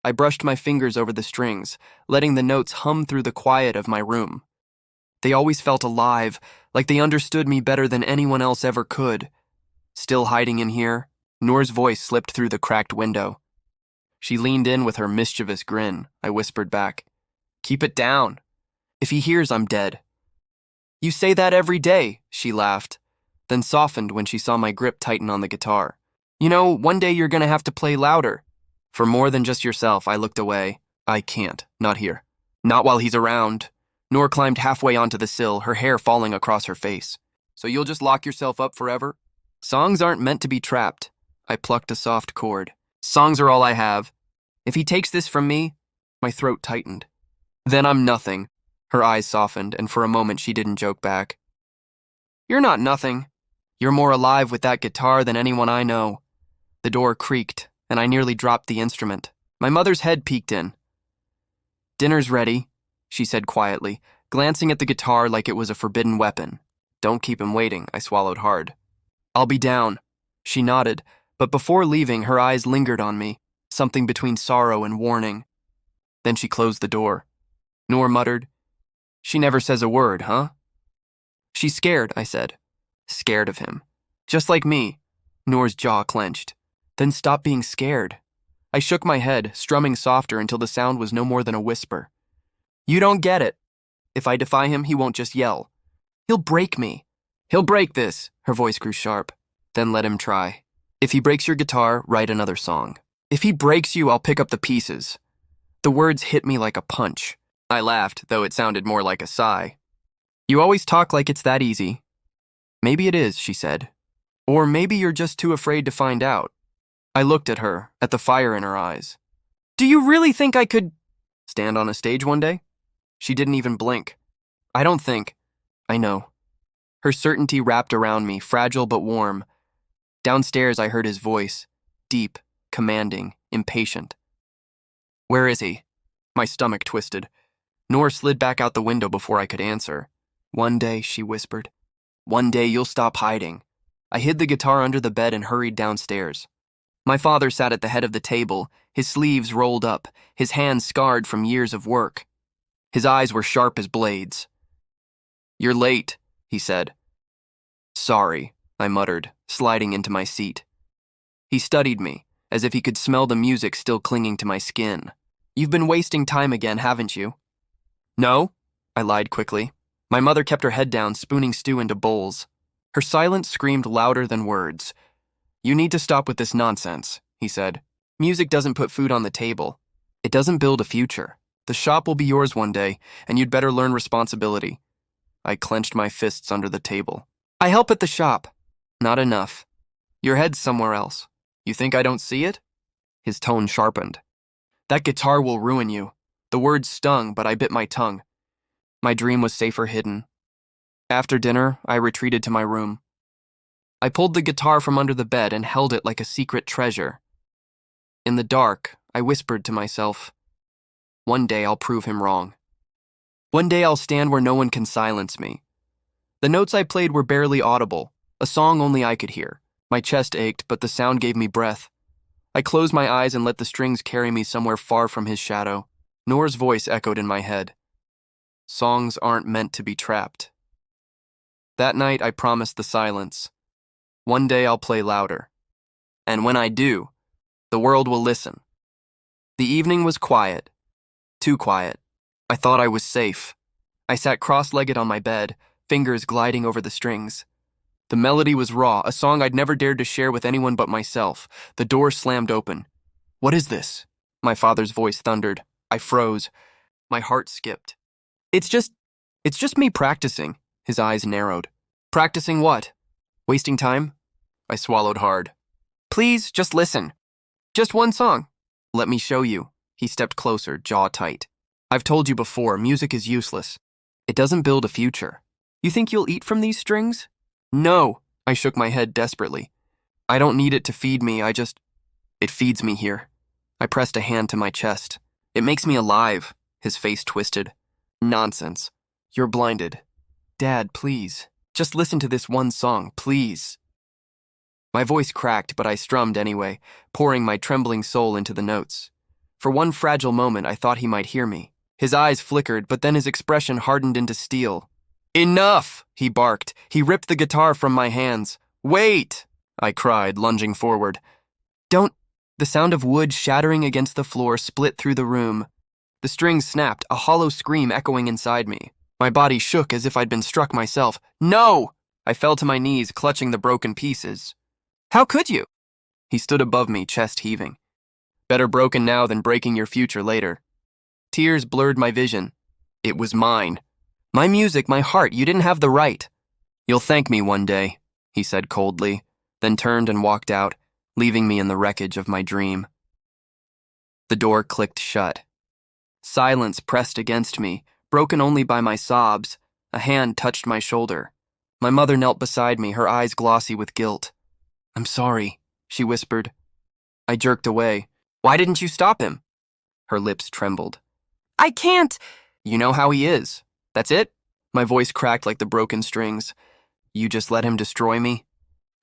I brushed my fingers over the strings, letting the notes hum through the quiet of my room. They always felt alive, like they understood me better than anyone else ever could. Still hiding in here, Noor's voice slipped through the cracked window. She leaned in with her mischievous grin. I whispered back, "Keep it down. If he hears, I'm dead." "You say that every day," she laughed, then softened when she saw my grip tighten on the guitar. "You know, one day you're gonna have to play louder." "For more than just yourself," I looked away. "I can't. Not here. Not while he's around." Noor climbed halfway onto the sill, her hair falling across her face. "So you'll just lock yourself up forever?" "Songs aren't meant to be trapped." I plucked a soft chord. "Songs are all I have. If he takes this from me," my throat tightened. "Then I'm nothing." Her eyes softened, and for a moment she didn't joke back. "You're not nothing. You're more alive with that guitar than anyone I know." The door creaked, and I nearly dropped the instrument. My mother's head peeked in. "Dinner's ready," she said quietly, glancing at the guitar like it was a forbidden weapon. "Don't keep him waiting," I swallowed hard. "I'll be down." She nodded, but before leaving, her eyes lingered on me, something between sorrow and warning. Then she closed the door. Noor muttered, "She never says a word, huh?" "She's scared," I said. "Scared of him. Just like me." Noor's jaw clenched. "Then stop being scared." I shook my head, strumming softer until the sound was no more than a whisper. "You don't get it. If I defy him, he won't just yell. He'll break me. He'll break this." Her voice grew sharp. "Then let him try. If he breaks your guitar, write another song. If he breaks you, I'll pick up the pieces." The words hit me like a punch. I laughed, though it sounded more like a sigh. "You always talk like it's that easy." "Maybe it is," she said. "Or maybe you're just too afraid to find out." I looked at her, at the fire in her eyes. "Do you really think I could stand on a stage one day?" She didn't even blink. "I don't think." "I know." Her certainty wrapped around me, fragile but warm. Downstairs I heard his voice, deep, commanding, impatient. "Where is he?" My stomach twisted. Noor slid back out the window before I could answer. "One day," she whispered. "One day you'll stop hiding." I hid the guitar under the bed and hurried downstairs. My father sat at the head of the table, his sleeves rolled up, his hands scarred from years of work. His eyes were sharp as blades. "You're late," he said. "Sorry," I muttered, sliding into my seat. He studied me, as if he could smell the music still clinging to my skin. "You've been wasting time again, haven't you?" "No," I lied quickly. My mother kept her head down, spooning stew into bowls. Her silence screamed louder than words. "You need to stop with this nonsense," he said. "Music doesn't put food on the table. It doesn't build a future. The shop will be yours one day, and you'd better learn responsibility." I clenched my fists under the table. "I help at the shop." "Not enough. Your head's somewhere else. You think I don't see it?" His tone sharpened. "That guitar will ruin you." The words stung, but I bit my tongue. My dream was safer hidden. After dinner, I retreated to my room. I pulled the guitar from under the bed and held it like a secret treasure. In the dark, I whispered to myself, "One day I'll prove him wrong. One day I'll stand where no one can silence me." The notes I played were barely audible, a song only I could hear. My chest ached, but the sound gave me breath. I closed my eyes and let the strings carry me somewhere far from his shadow. Noor's voice echoed in my head. "Songs aren't meant to be trapped." That night I promised the silence. One day I'll play louder. And when I do, the world will listen. The evening was quiet. Too quiet. I thought I was safe. I sat cross-legged on my bed, fingers gliding over the strings. The melody was raw, a song I'd never dared to share with anyone but myself. The door slammed open. "What is this?" My father's voice thundered. I froze. My heart skipped. It's just me practicing." His eyes narrowed. "Practicing what? Wasting time?" I swallowed hard. "Please, just listen. Just one song." "Let me show you." He stepped closer, jaw tight. "I've told you before, music is useless. It doesn't build a future. You think you'll eat from these strings?" "No." I shook my head desperately. "I don't need it to feed me, it feeds me here." I pressed a hand to my chest. "It makes me alive." His face twisted. "Nonsense. You're blinded. Dad, please. Just listen to this one song, please." My voice cracked, but I strummed anyway, pouring my trembling soul into the notes. For one fragile moment, I thought he might hear me. His eyes flickered, but then his expression hardened into steel. "Enough!" he barked. He ripped the guitar from my hands. "Wait!" I cried, lunging forward. "Don't—" The sound of wood shattering against the floor split through the room. The strings snapped, a hollow scream echoing inside me. My body shook as if I'd been struck myself. "No!" I fell to my knees, clutching the broken pieces. "How could you?" He stood above me, chest heaving. "Better broken now than breaking your future later." Tears blurred my vision. It was mine. My music, my heart, you didn't have the right. "You'll thank me one day," he said coldly, then turned and walked out, leaving me in the wreckage of my dream. The door clicked shut. Silence pressed against me, broken only by my sobs. A hand touched my shoulder. My mother knelt beside me, her eyes glossy with guilt. "I'm sorry," she whispered. I jerked away. "Why didn't you stop him?" Her lips trembled. "I can't." "You know how he is. That's it?" My voice cracked like the broken strings. "You just let him destroy me?"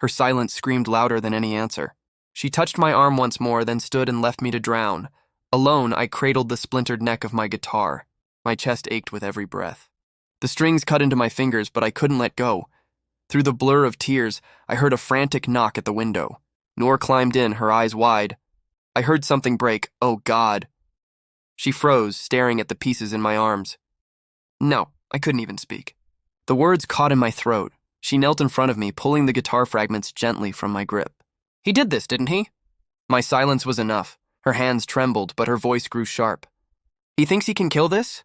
Her silence screamed louder than any answer. She touched my arm once more, then stood and left me to drown. Alone, I cradled the splintered neck of my guitar. My chest ached with every breath. The strings cut into my fingers, but I couldn't let go. Through the blur of tears, I heard a frantic knock at the window. Noor climbed in, her eyes wide. I heard something break. Oh, God. She froze, staring at the pieces in my arms. No, I couldn't even speak. The words caught in my throat. She knelt in front of me, pulling the guitar fragments gently from my grip. "He did this, didn't he?" My silence was enough. Her hands trembled, but her voice grew sharp. "He thinks he can kill this?"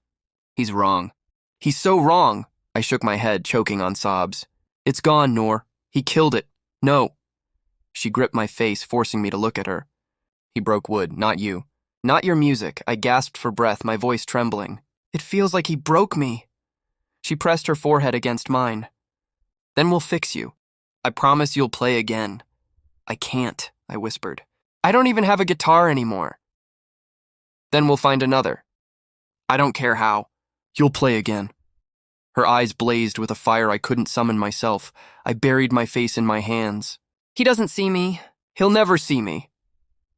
"He's wrong. He's so wrong." I shook my head, choking on sobs. "It's gone, Noor. He killed it. No." She gripped my face, forcing me to look at her. "He broke wood, not you. Not your music." I gasped for breath, my voice trembling. "It feels like he broke me." She pressed her forehead against mine. "Then we'll fix you. I promise you'll play again." "I can't," I whispered. "I don't even have a guitar anymore." "Then we'll find another." "I don't care how. You'll play again." Her eyes blazed with a fire I couldn't summon myself. I buried my face in my hands. "He doesn't see me. He'll never see me."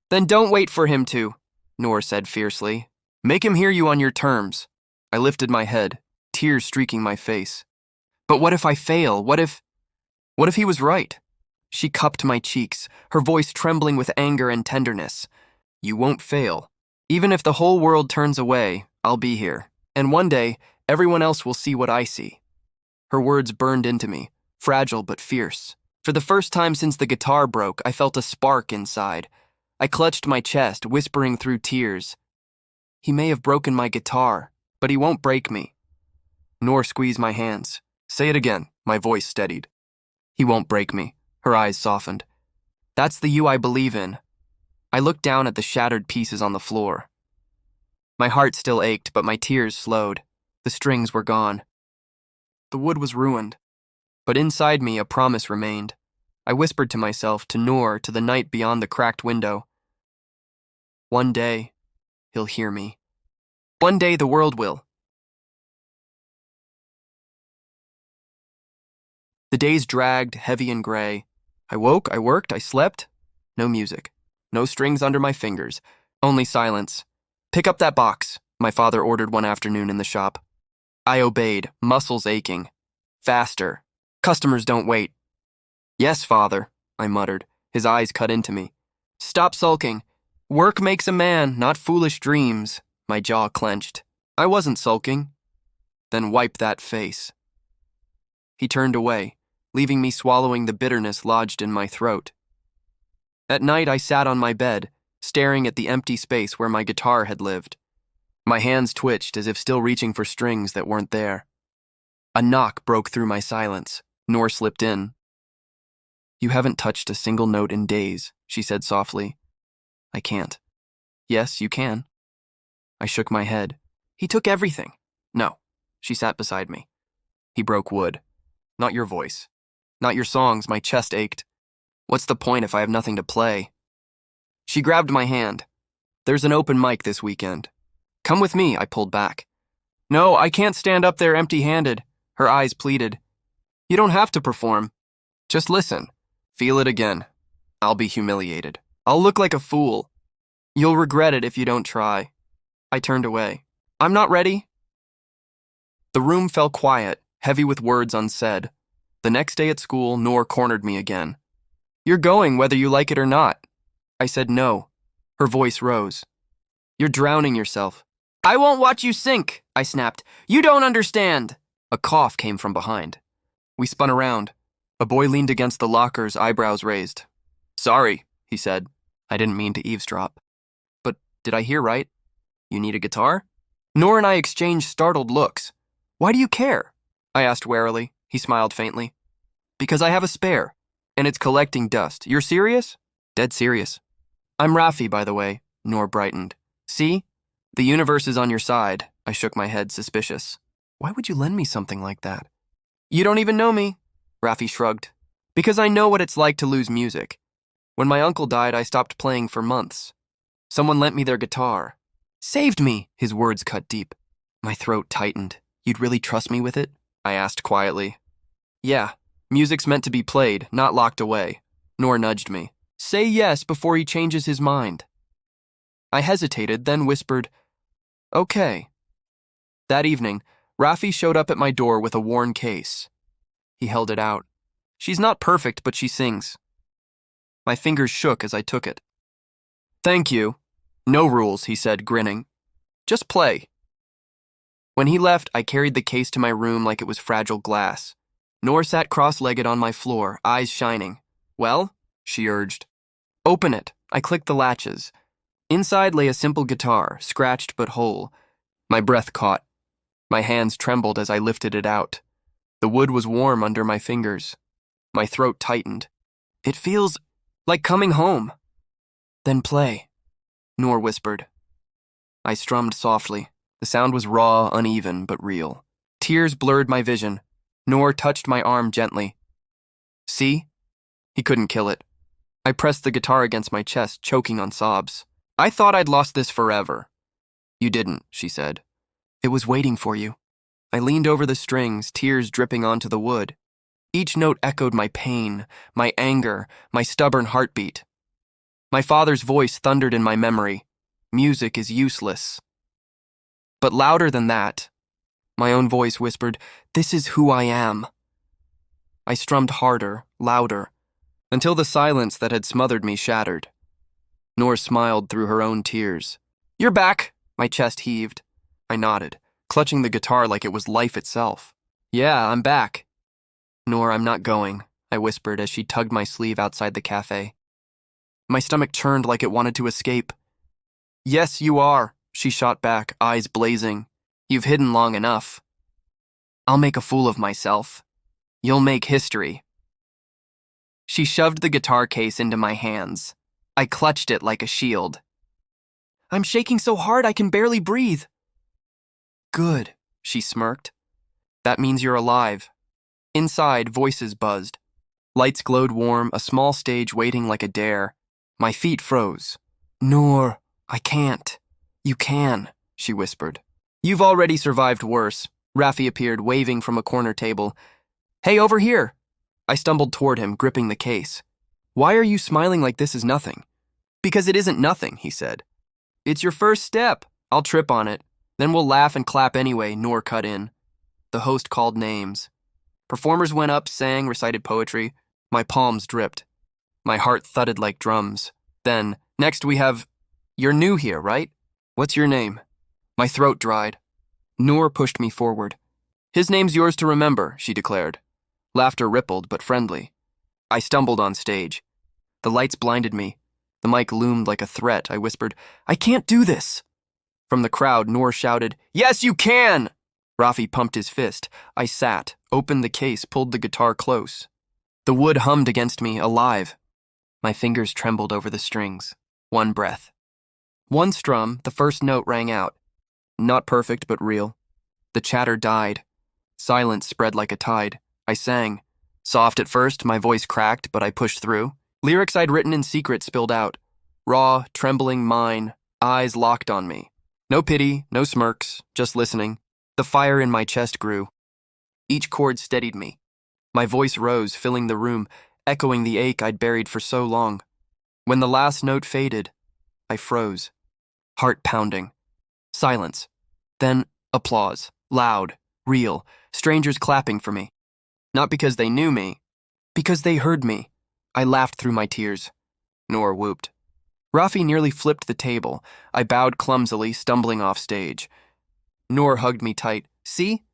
"Then don't wait for him to," Noor said fiercely. "Make him hear you on your terms." I lifted my head, tears streaking my face. "But what if I fail? What if he was right?" She cupped my cheeks, her voice trembling with anger and tenderness. "You won't fail. Even if the whole world turns away, I'll be here. And one day, everyone else will see what I see." Her words burned into me, fragile but fierce. For the first time since the guitar broke, I felt a spark inside. I clutched my chest, whispering through tears. "He may have broken my guitar, but he won't break me." Noor squeezed my hands. "Say it again." My voice steadied. "He won't break me." Her eyes softened. "That's the you I believe in." I looked down at the shattered pieces on the floor. My heart still ached, but my tears slowed. The strings were gone. The wood was ruined. But inside me, a promise remained. I whispered to myself, to Noor, to the night beyond the cracked window. One day, he'll hear me. One day the world will. The days dragged, heavy and gray. I woke, I worked, I slept. No music. No strings under my fingers. Only silence. "Pick up that box," my father ordered one afternoon in the shop. I obeyed, muscles aching. "Faster. Customers don't wait." "Yes, father," I muttered, his eyes cut into me. "Stop sulking. Work makes a man, not foolish dreams." My jaw clenched. I wasn't sulking. "Then wipe that face." He turned away, leaving me swallowing the bitterness lodged in my throat. At night, I sat on my bed, staring at the empty space where my guitar had lived. My hands twitched as if still reaching for strings that weren't there. A knock broke through my silence. Noor slipped in. "You haven't touched a single note in days," she said softly. "I can't." "Yes, you can." I shook my head. "He took everything." "No." She sat beside me. "He broke wood. Not your voice. Not your songs." My chest ached. "What's the point if I have nothing to play?" She grabbed my hand. "There's an open mic this weekend." "Come with me," I pulled back. "No, I can't stand up there empty-handed." Her eyes pleaded. "You don't have to perform. Just listen. Feel it again. I'll be humiliated. I'll look like a fool." You'll regret it if you don't try. I turned away. I'm not ready. The room fell quiet, heavy with words unsaid. The next day at school, Noor cornered me again. You're going whether you like it or not. I said no. Her voice rose. You're drowning yourself. I won't watch you sink, I snapped. You don't understand. A cough came from behind. We spun around. A boy leaned against the lockers, eyebrows raised. Sorry, he said. I didn't mean to eavesdrop. But did I hear right? You need a guitar? Noor and I exchanged startled looks. Why do you care? I asked warily. He smiled faintly. Because I have a spare, and it's collecting dust. You're serious? Dead serious. I'm Rafi, by the way, Noor brightened. See? The universe is on your side. I shook my head, suspicious. Why would you lend me something like that? You don't even know me, Rafi shrugged. Because I know what it's like to lose music. When my uncle died, I stopped playing for months. Someone lent me their guitar. Saved me, his words cut deep. My throat tightened. You'd really trust me with it? I asked quietly. Yeah, music's meant to be played, not locked away. Noor nudged me. Say yes before he changes his mind. I hesitated, then whispered, Okay. That evening, Rafi showed up at my door with a worn case. He held it out. She's not perfect, but she sings. My fingers shook as I took it. Thank you. No rules, he said, grinning. Just play. When he left, I carried the case to my room like it was fragile glass. Noor sat cross-legged on my floor, eyes shining. Well? She urged. Open it. I clicked the latches. Inside lay a simple guitar, scratched but whole. My breath caught. My hands trembled as I lifted it out. The wood was warm under my fingers. My throat tightened. It feels like coming home. Then play, Noor whispered. I strummed softly. The sound was raw, uneven, but real. Tears blurred my vision. Noor touched my arm gently. See? He couldn't kill it. I pressed the guitar against my chest, choking on sobs. I thought I'd lost this forever. You didn't, she said. It was waiting for you. I leaned over the strings, tears dripping onto the wood. Each note echoed my pain, my anger, my stubborn heartbeat. My father's voice thundered in my memory. Music is useless. But louder than that, my own voice whispered, This is who I am. I strummed harder, louder, until the silence that had smothered me shattered. Noor smiled through her own tears. You're back, my chest heaved. I nodded, clutching the guitar like it was life itself. Yeah, I'm back. Noor, I'm not going, I whispered as she tugged my sleeve outside the cafe. My stomach churned like it wanted to escape. Yes, you are, she shot back, eyes blazing. You've hidden long enough. I'll make a fool of myself. You'll make history. She shoved the guitar case into my hands. I clutched it like a shield. I'm shaking so hard I can barely breathe. Good, she smirked. That means you're alive. Inside, voices buzzed. Lights glowed warm, a small stage waiting like a dare. My feet froze. Noor, I can't. You can, she whispered. You've already survived worse. Rafi appeared, waving from a corner table. Hey, over here. I stumbled toward him, gripping the case. Why are you smiling like this is nothing? Because it isn't nothing, he said. It's your first step. I'll trip on it. Then we'll laugh and clap anyway, Noor cut in. The host called names. Performers went up, sang, recited poetry. My palms dripped. My heart thudded like drums. Then, next we have... You're new here, right? What's your name? My throat dried. Noor pushed me forward. His name's yours to remember, she declared. Laughter rippled, but friendly. I stumbled on stage. The lights blinded me. The mic loomed like a threat. I whispered, I can't do this. From the crowd, Noor shouted, Yes, you can! Rafi pumped his fist. I sat, opened the case, pulled the guitar close. The wood hummed against me, alive. My fingers trembled over the strings. One breath. One strum, the first note rang out. Not perfect, but real. The chatter died. Silence spread like a tide. I sang. Soft at first, my voice cracked, but I pushed through. Lyrics I'd written in secret spilled out. Raw, trembling mine, eyes locked on me. No pity, no smirks, just listening. The fire in my chest grew. Each chord steadied me. My voice rose, filling the room, echoing the ache I'd buried for so long. When the last note faded, I froze, heart pounding. Silence. Then applause. Loud, real, strangers clapping for me. Not because they knew me, because they heard me. I laughed through my tears. Noor whooped. Rafi nearly flipped the table. I bowed clumsily, stumbling off stage. Noor hugged me tight. See?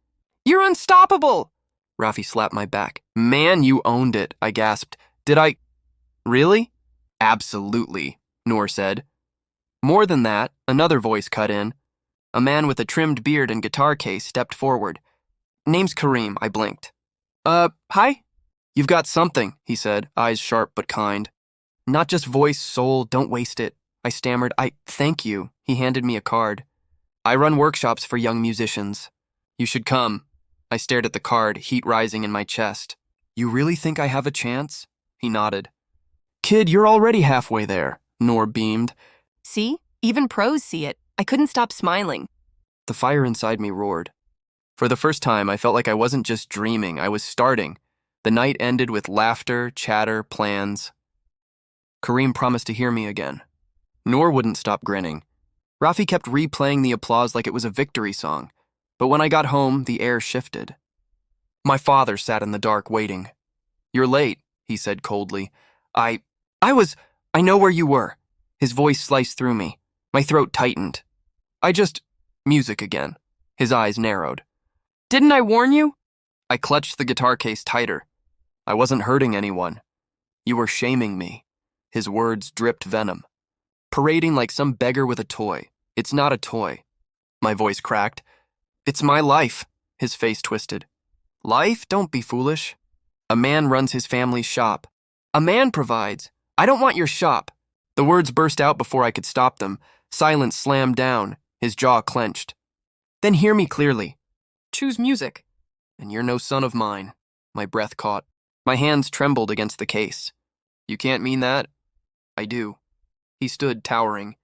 You're unstoppable! Rafi slapped my back. Man, you owned it, I gasped. Did I? Really? Absolutely, Noor said. More than that, another voice cut in. A man with a trimmed beard and guitar case stepped forward. Name's Kareem, I blinked. Hi? You've got something, he said, eyes sharp but kind. Not just voice, soul, don't waste it. I stammered. Thank you. He handed me a card. I run workshops for young musicians. You should come. I stared at the card, heat rising in my chest. You really think I have a chance? He nodded. Kid, you're already halfway there, Noor beamed. See? Even pros see it. I couldn't stop smiling. The fire inside me roared. For the first time, I felt like I wasn't just dreaming, I was starting. The night ended with laughter, chatter, plans. Kareem promised to hear me again. Noor wouldn't stop grinning. Rafi kept replaying the applause like it was a victory song. But when I got home, the air shifted. My father sat in the dark waiting. You're late, he said coldly. I know where you were. His voice sliced through me. My throat tightened. Music again. His eyes narrowed. Didn't I warn you? I clutched the guitar case tighter. I wasn't hurting anyone. You were shaming me. His words dripped venom. Parading like some beggar with a toy. It's not a toy. My voice cracked. It's my life. His face twisted. Life? Don't be foolish. A man runs his family's shop. A man provides. I don't want your shop. The words burst out before I could stop them. Silence slammed down. His jaw clenched. Then hear me clearly. Choose music. And you're no son of mine. My breath caught. My hands trembled against the case. You can't mean that? I do. He stood, towering.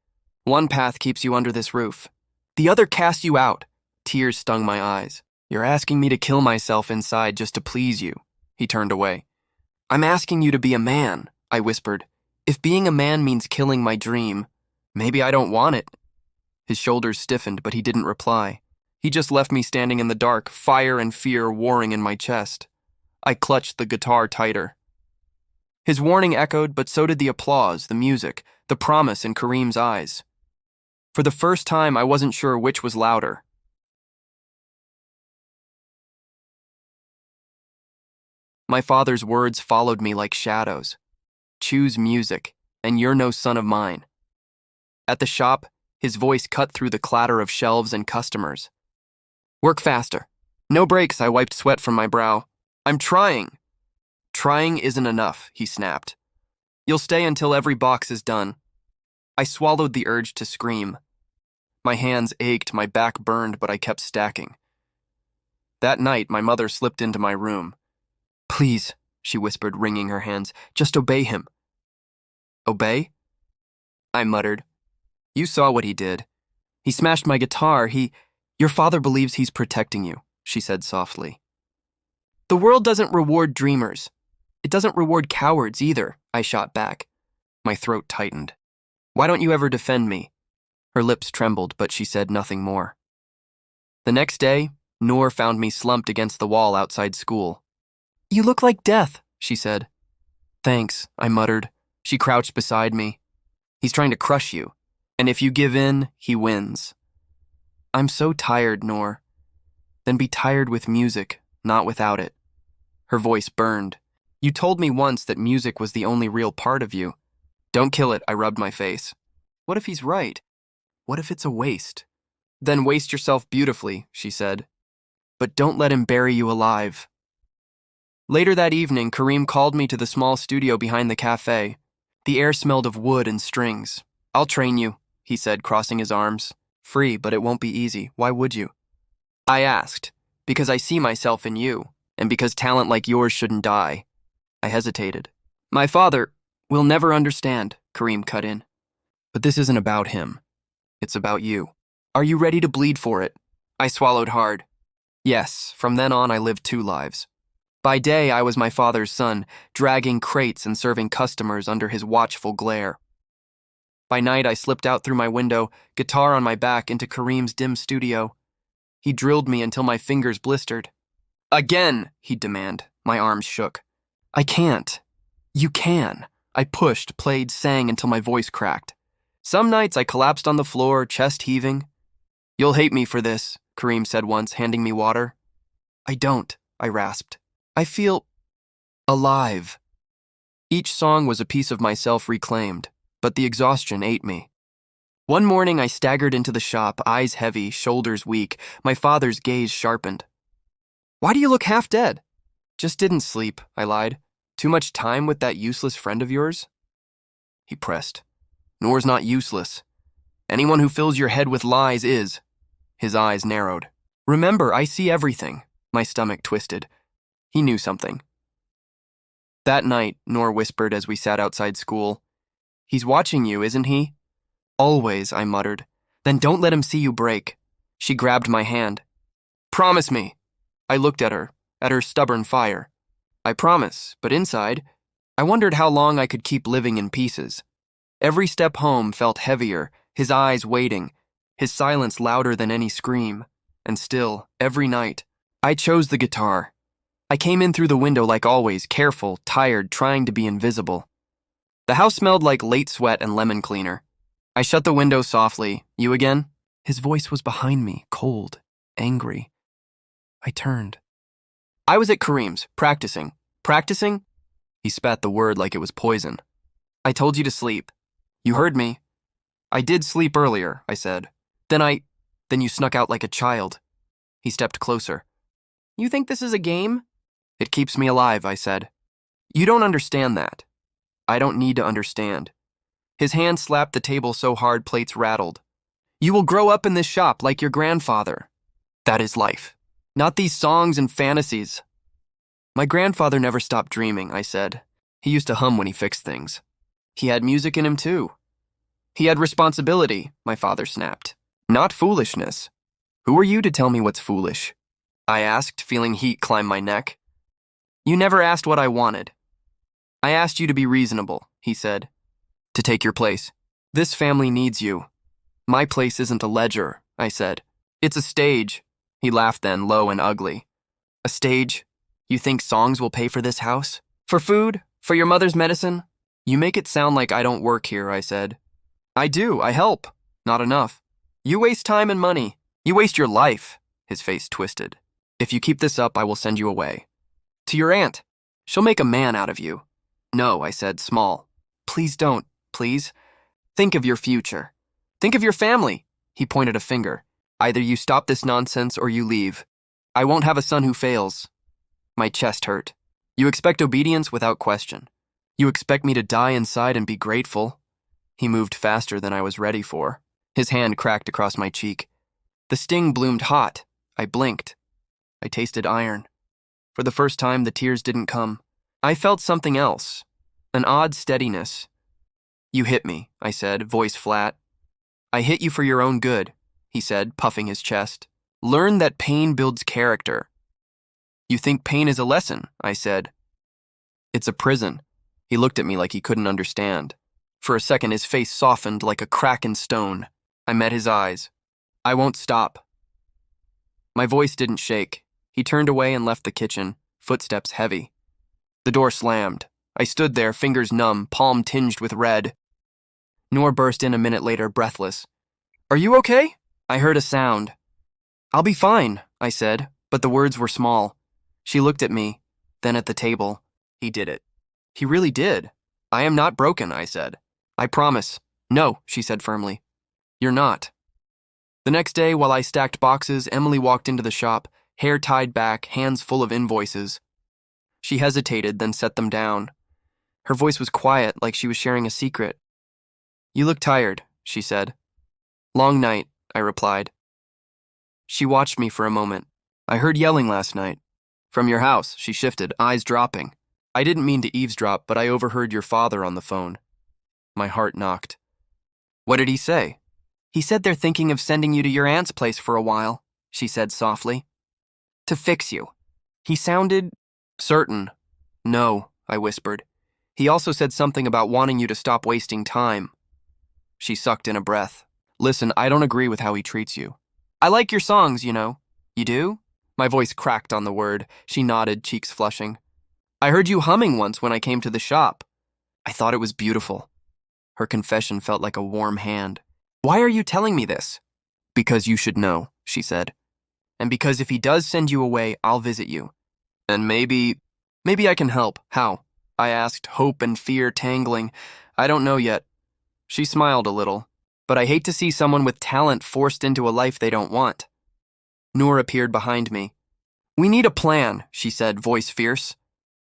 One path keeps you under this roof. The other casts you out. Tears stung my eyes. You're asking me to kill myself inside just to please you. He turned away. I'm asking you to be a man, I whispered. If being a man means killing my dream, maybe I don't want it. His shoulders stiffened, but he didn't reply. He just left me standing in the dark, fire and fear warring in my chest. I clutched the guitar tighter. His warning echoed, but so did the applause, the music, the promise in Kareem's eyes. For the first time, I wasn't sure which was louder. My father's words followed me like shadows. Choose music, and you're no son of mine. At the shop, his voice cut through the clatter of shelves and customers. Work faster. No breaks, I wiped sweat from my brow. I'm trying. Trying isn't enough, he snapped. You'll stay until every box is done. I swallowed the urge to scream. My hands ached, my back burned, but I kept stacking. That night, my mother slipped into my room. Please, she whispered, wringing her hands, just obey him. Obey? I muttered. You saw what he did. He smashed my guitar. Your father believes he's protecting you, she said softly. The world doesn't reward dreamers. It doesn't reward cowards either, I shot back. My throat tightened. Why don't you ever defend me? Her lips trembled, but she said nothing more. The next day, Noor found me slumped against the wall outside school. You look like death, she said. Thanks, I muttered. She crouched beside me. He's trying to crush you, and if you give in, he wins. I'm so tired, Noor. Then be tired with music, not without it. Her voice burned. You told me once that music was the only real part of you. Don't kill it, I rubbed my face. What if he's right? What if it's a waste? Then waste yourself beautifully, she said. But don't let him bury you alive. Later that evening, Kareem called me to the small studio behind the cafe. The air smelled of wood and strings. I'll train you, he said, crossing his arms. Free, but it won't be easy. Why would you? I asked, because I see myself in you, and because talent like yours shouldn't die. I hesitated. My father will never understand, Kareem cut in. But this isn't about him. It's about you. Are you ready to bleed for it? I swallowed hard. Yes, from then on I lived two lives. By day, I was my father's son, dragging crates and serving customers under his watchful glare. By night, I slipped out through my window, guitar on my back, into Kareem's dim studio. He drilled me until my fingers blistered. Again, he'd demand. My arms shook. I can't. You can. I pushed, played, sang until my voice cracked. Some nights I collapsed on the floor, chest heaving. You'll hate me for this, Kareem said once, handing me water. I don't, I rasped. I feel alive. Each song was a piece of myself reclaimed, but the exhaustion ate me. One morning I staggered into the shop, eyes heavy, shoulders weak, my father's gaze sharpened. Why do you look half dead? Just didn't sleep, I lied. Too much time with that useless friend of yours? He pressed. Noor's not useless. Anyone who fills your head with lies is. His eyes narrowed. Remember, I see everything. My stomach twisted. He knew something. That night, Noor whispered as we sat outside school. He's watching you, isn't he? Always, I muttered. Then don't let him see you break. She grabbed my hand. Promise me. I looked at her stubborn fire. I promise, but inside, I wondered how long I could keep living in pieces. Every step home felt heavier, his eyes waiting, his silence louder than any scream. And still, every night, I chose the guitar. I came in through the window like always, careful, tired, trying to be invisible. The house smelled like late sweat and lemon cleaner. I shut the window softly. You again? His voice was behind me, cold, angry. I turned. I was at Kareem's, practicing. Practicing? He spat the word like it was poison. I told you to sleep. You heard me. I did sleep earlier, I said. Then you snuck out like a child. He stepped closer. You think this is a game? It keeps me alive, I said. You don't understand that. I don't need to understand. His hand slapped the table so hard plates rattled. You will grow up in this shop like your grandfather. That is life. Not these songs and fantasies. My grandfather never stopped dreaming, I said. He used to hum when he fixed things. He had music in him too. He had responsibility, my father snapped. Not foolishness. Who are you to tell me what's foolish? I asked, feeling heat climb my neck. You never asked what I wanted. I asked you to be reasonable, he said. To take your place. This family needs you. My place isn't a ledger, I said. It's a stage. He laughed then, low and ugly. A stage? You think songs will pay for this house? For food? For your mother's medicine? You make it sound like I don't work here, I said. I do, I help. Not enough. You waste time and money. You waste your life. His face twisted. If you keep this up, I will send you away. To your aunt. She'll make a man out of you. No, I said, small. Please don't, please. Think of your future. Think of your family. He pointed a finger. Either you stop this nonsense or you leave. I won't have a son who fails. My chest hurt. You expect obedience without question. You expect me to die inside and be grateful. He moved faster than I was ready for. His hand cracked across my cheek. The sting bloomed hot. I blinked. I tasted iron. For the first time, the tears didn't come. I felt something else. An odd steadiness. You hit me, I said, voice flat. I hit you for your own good, he said, puffing his chest. Learn that pain builds character. You think pain is a lesson, I said. It's a prison. He looked at me like he couldn't understand. For a second, his face softened like a crack in stone. I met his eyes. I won't stop. My voice didn't shake. He turned away and left the kitchen, footsteps heavy. The door slammed. I stood there, fingers numb, palm tinged with red. Noor burst in a minute later, breathless. Are you okay? I heard a sound. I'll be fine, I said, but the words were small. She looked at me, then at the table. He did it. He really did. I am not broken, I said. I promise. No, she said firmly. You're not. The next day, while I stacked boxes, Emily walked into the shop, hair tied back, hands full of invoices. She hesitated, then set them down. Her voice was quiet, like she was sharing a secret. You look tired, she said. Long night, I replied. She watched me for a moment. I heard yelling last night. From your house, she shifted, eyes dropping. I didn't mean to eavesdrop, but I overheard your father on the phone. My heart knocked. What did he say? He said they're thinking of sending you to your aunt's place for a while, she said softly. To fix you. He sounded certain. No, I whispered. He also said something about wanting you to stop wasting time. She sucked in a breath. Listen, I don't agree with how he treats you. I like your songs, you know. You do? My voice cracked on the word. She nodded, cheeks flushing. I heard you humming once when I came to the shop. I thought it was beautiful. Her confession felt like a warm hand. Why are you telling me this? Because you should know, she said. And because if he does send you away, I'll visit you. And maybe I can help. How? I asked, hope and fear tangling. I don't know yet. She smiled a little. But I hate to see someone with talent forced into a life they don't want. Noor appeared behind me. We need a plan, she said, voice fierce.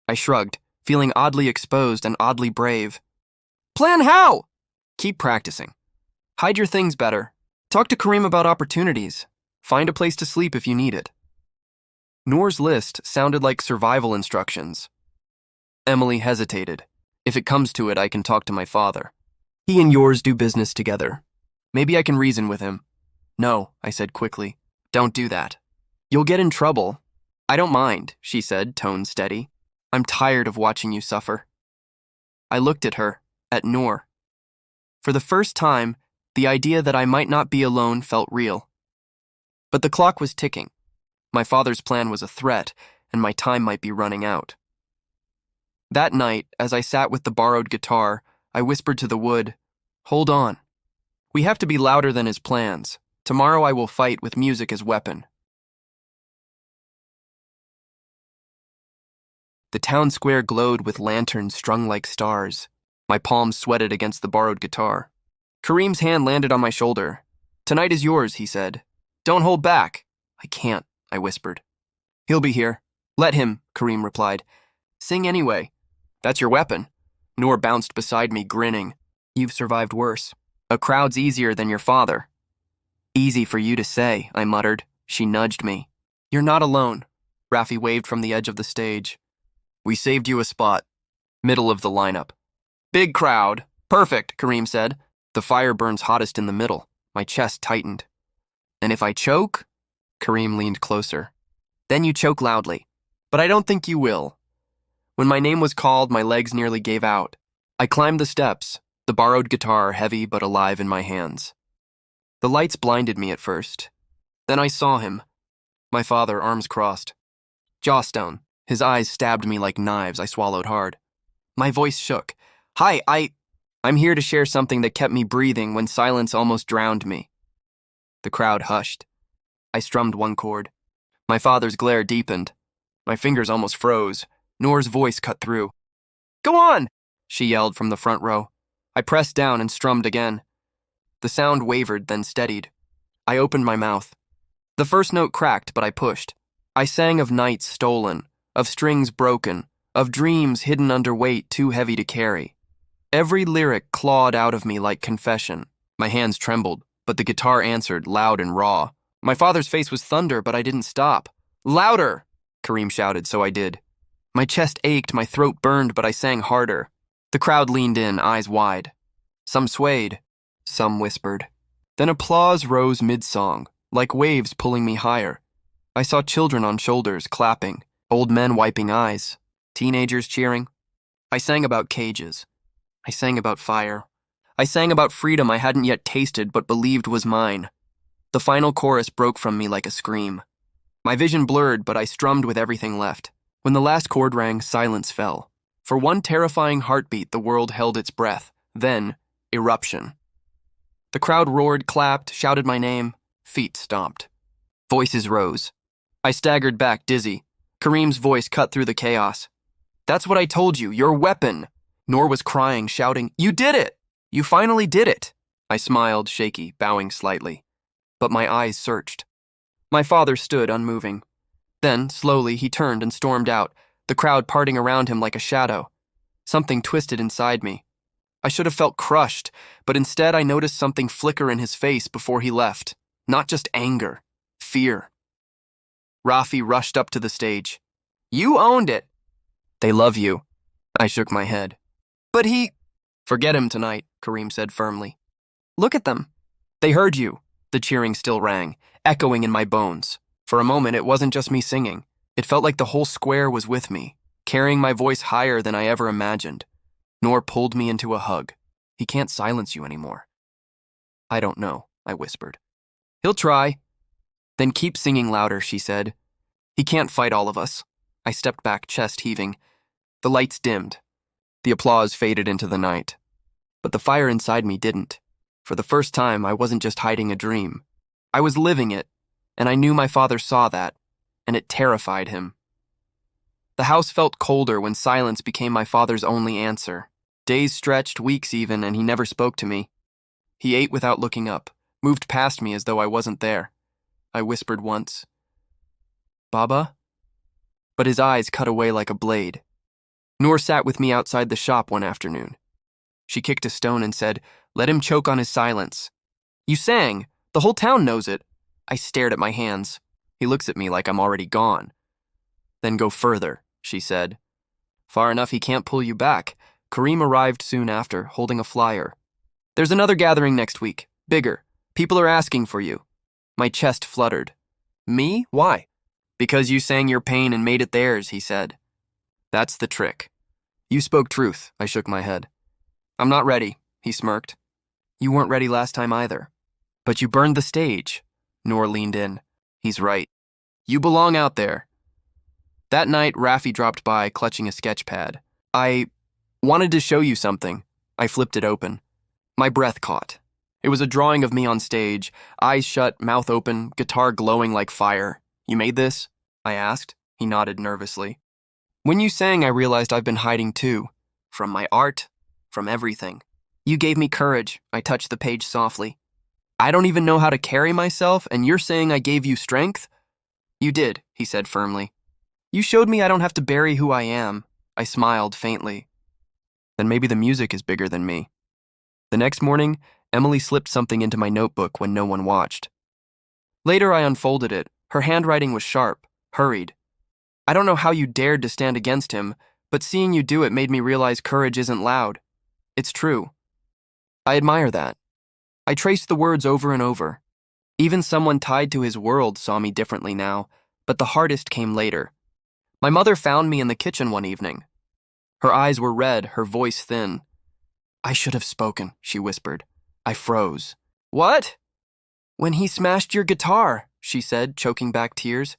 I shrugged, feeling oddly exposed and oddly brave. Plan how? Keep practicing. Hide your things better. Talk to Kareem about opportunities. Find a place to sleep if you need it. Noor's list sounded like survival instructions. Emily hesitated. If it comes to it, I can talk to my father. He and yours do business together. Maybe I can reason with him. No, I said quickly. Don't do that. You'll get in trouble. I don't mind, she said, tone steady. I'm tired of watching you suffer. I looked at her, at Noor. For the first time, the idea that I might not be alone felt real. But the clock was ticking. My father's plan was a threat, and my time might be running out. That night, as I sat with the borrowed guitar, I whispered to the wood, Hold on. We have to be louder than his plans. Tomorrow I will fight with music as weapon. The town square glowed with lanterns strung like stars. My palms sweated against the borrowed guitar. Kareem's hand landed on my shoulder. Tonight is yours, he said. Don't hold back. I can't, I whispered. He'll be here. Let him, Kareem replied. Sing anyway. That's your weapon. Noor bounced beside me, grinning. You've survived worse. A crowd's easier than your father. Easy for you to say, I muttered. She nudged me. You're not alone. Rafi waved from the edge of the stage. We saved you a spot. Middle of the lineup. Big crowd. Perfect, Kareem said. The fire burns hottest in the middle. My chest tightened. And if I choke? Kareem leaned closer. Then you choke loudly. But I don't think you will. When my name was called, my legs nearly gave out. I climbed the steps, the borrowed guitar heavy but alive in my hands. The lights blinded me at first. Then I saw him. My father, arms crossed. Jawstone. His eyes stabbed me like knives. I swallowed hard. My voice shook. Hi, I'm here to share something that kept me breathing when silence almost drowned me. The crowd hushed. I strummed one chord. My father's glare deepened. My fingers almost froze. Noor's voice cut through. Go on, she yelled from the front row. I pressed down and strummed again. The sound wavered, then steadied. I opened my mouth. The first note cracked, but I pushed. I sang of nights stolen, of strings broken, of dreams hidden under weight too heavy to carry. Every lyric clawed out of me like confession. My hands trembled, but the guitar answered, loud and raw. My father's face was thunder, but I didn't stop. Louder, Kareem shouted, so I did. My chest ached, my throat burned, but I sang harder. The crowd leaned in, eyes wide. Some swayed, some whispered. Then applause rose mid-song, like waves pulling me higher. I saw children on shoulders clapping, old men wiping eyes, teenagers cheering. I sang about cages. I sang about fire. I sang about freedom I hadn't yet tasted but believed was mine. The final chorus broke from me like a scream. My vision blurred, but I strummed with everything left. When the last chord rang, silence fell. For one terrifying heartbeat, the world held its breath. Then, eruption. The crowd roared, clapped, shouted my name. Feet stomped. Voices rose. I staggered back, dizzy. Kareem's voice cut through the chaos. That's what I told you, your weapon. Noor was crying, shouting, You did it! You finally did it! I smiled, shaky, bowing slightly. But my eyes searched. My father stood unmoving. Then, slowly, he turned and stormed out, the crowd parting around him like a shadow. Something twisted inside me. I should have felt crushed, but instead I noticed something flicker in his face before he left. Not just anger, fear. Rafi rushed up to the stage. You owned it. They love you. I shook my head. But he... Forget him tonight, Kareem said firmly. Look at them. They heard you. The cheering still rang, echoing in my bones. For a moment, it wasn't just me singing. It felt like the whole square was with me, carrying my voice higher than I ever imagined. Noor pulled me into a hug. He can't silence you anymore. I don't know, I whispered. He'll try. Then keep singing louder, she said. He can't fight all of us. I stepped back, chest heaving. The lights dimmed. The applause faded into the night. But the fire inside me didn't. For the first time, I wasn't just hiding a dream. I was living it, and I knew my father saw that, and it terrified him. The house felt colder when silence became my father's only answer. Days stretched, weeks even, and he never spoke to me. He ate without looking up, moved past me as though I wasn't there. I whispered once, "Baba?" But his eyes cut away like a blade. Noor sat with me outside the shop one afternoon. She kicked a stone and said, "Let him choke on his silence." "You sang. The whole town knows it." I stared at my hands. He looks at me like I'm already gone. "Then go further," she said. "Far enough he can't pull you back." Kareem arrived soon after, holding a flyer. "There's another gathering next week. Bigger. People are asking for you." My chest fluttered. "Me? Why?" "Because you sang your pain and made it theirs," he said. "That's the trick." "You spoke truth," I shook my head. "I'm not ready," he smirked. "You weren't ready last time either." "But you burned the stage." Noor leaned in. "He's right. You belong out there." That night, Raffi dropped by, clutching a sketch pad. "I wanted to show you something." I flipped it open. My breath caught. It was a drawing of me on stage, eyes shut, mouth open, guitar glowing like fire. "You made this?" I asked. He nodded nervously. "When you sang, I realized I've been hiding too. From my art, from everything. You gave me courage." I touched the page softly. "I don't even know how to carry myself, and you're saying I gave you strength?" "You did," he said firmly. "You showed me I don't have to bury who I am." I smiled faintly. "Then maybe the music is bigger than me." The next morning, Emily slipped something into my notebook when no one watched. Later, I unfolded it. Her handwriting was sharp, hurried. "I don't know how you dared to stand against him, but seeing you do it made me realize courage isn't loud. It's true." I admire that. I traced the words over and over. Even someone tied to his world saw me differently now, but the hardest came later. My mother found me in the kitchen one evening. Her eyes were red, her voice thin. "I should have spoken," she whispered. I froze. "What?" "When he smashed your guitar," she said, choking back tears.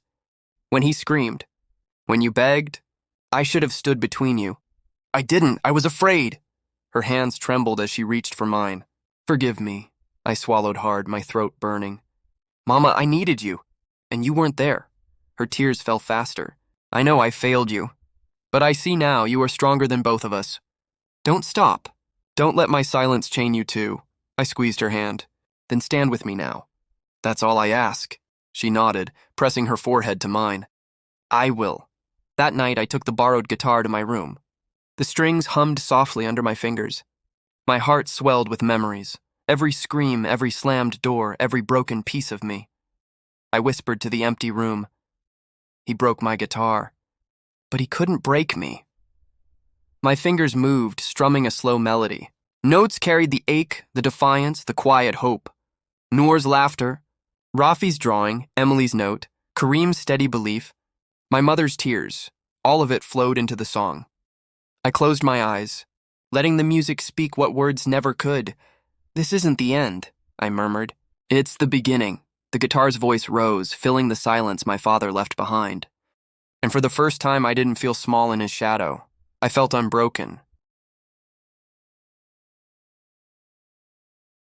"When he screamed. When you begged. I should have stood between you." "I didn't. I was afraid." Her hands trembled as she reached for mine. "Forgive me." I swallowed hard, my throat burning. "Mama, I needed you, and you weren't there." Her tears fell faster. "I know I failed you, but I see now you are stronger than both of us. Don't stop. Don't let my silence chain you too." I squeezed her hand. "Then stand with me now." "That's all I ask." She nodded, pressing her forehead to mine. "I will." That night, I took the borrowed guitar to my room. The strings hummed softly under my fingers. My heart swelled with memories. Every scream, every slammed door, every broken piece of me. I whispered to the empty room. "He broke my guitar, but he couldn't break me." My fingers moved, strumming a slow melody. Notes carried the ache, the defiance, the quiet hope. Noor's laughter, Rafi's drawing, Emily's note, Kareem's steady belief, my mother's tears, all of it flowed into the song. I closed my eyes, letting the music speak what words never could. "This isn't the end," I murmured. "It's the beginning." The guitar's voice rose, filling the silence my father left behind. And for the first time, I didn't feel small in his shadow. I felt unbroken,